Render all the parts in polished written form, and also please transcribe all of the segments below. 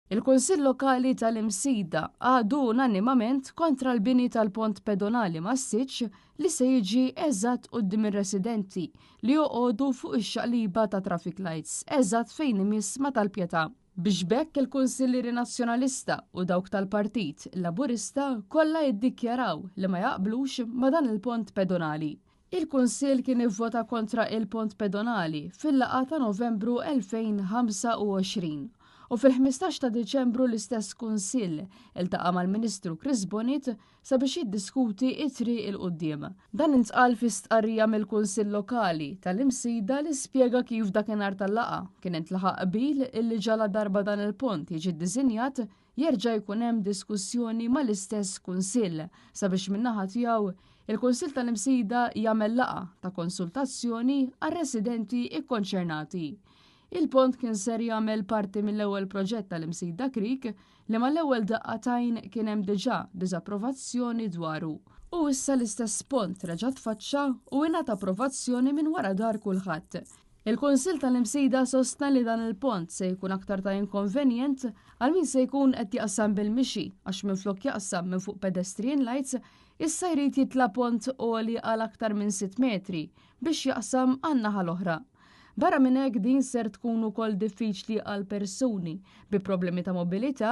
Il-Kunsill Lokali tal-Imsida għadu unanimament kontra l-bini tal-pont pedonali Massiċ li se jiġi eżatt quddiem ir-residenti li joqogħdu fuq ix-xaqliba ta' traffic lights eżatt fejn imiss ma tal-pjetà. Biex bekk il-Kunsillieri Nazzjonalista u dawk tal-Partit Laburista kollha jiddikjaraw li ma jaqblux ma dan il-pont pedonali. Il-Kunsill kien ivvota kontra il-pont pedonali fil-laqgħa ta' Novembru 2025. U fil-15 ta' Deċembru l-istess Kunsill iltaqa' mal-Ministru Chris Bonnet sabiex jiddiskuti it-triq il-qudiem. Dan intqal fi stqarrija mill-Kunsill Lokali tal-Imsida li spjega kif dakinhar tal-laqa kien intlaħaq qbil illi ġala darba dan il-pont jiġi ddisinjat jerġa' jkun hemm diskussjoni mal-istess Kunsill sabiex min-naħa tiegħu il-Kunsill tal-Imsida jagħmel laqa ta' konsultazzjoni għar-residenti ikkonċernati. Il-pont kien ser jagħmel parti mill-ewwel proġett tal-Imsida Creek li mal-ewwel daqqatajn kien hemm diġà diżapprovazzjoni dwaru. U issa l-istess pont reġa' tfaċċa u ingħata approvazzjoni minn wara dar kulħadd. Il-Kunsill tal-Imsida sostna li dan il-pont se jkun aktar ta' inkonvenjent għal min se jkun qed jaqsam bil-mixi għax minflok jaqsam minn fuq pedestrian lights issa jrid jitla pont għoli għal aktar minn 6 metri biex jaqsam għan-naħa l-oħra. Barra minn hekk din ser tkun ukoll diffiċli għal persuni bi problemi ta' mobilità,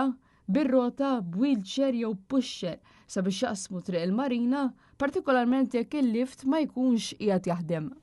bir-rota, b'wheelchair jew pusher sabiex jaqsmu triq il-marina, partikolarment jekk il-lift ma jkunx qiegħed jaħdem.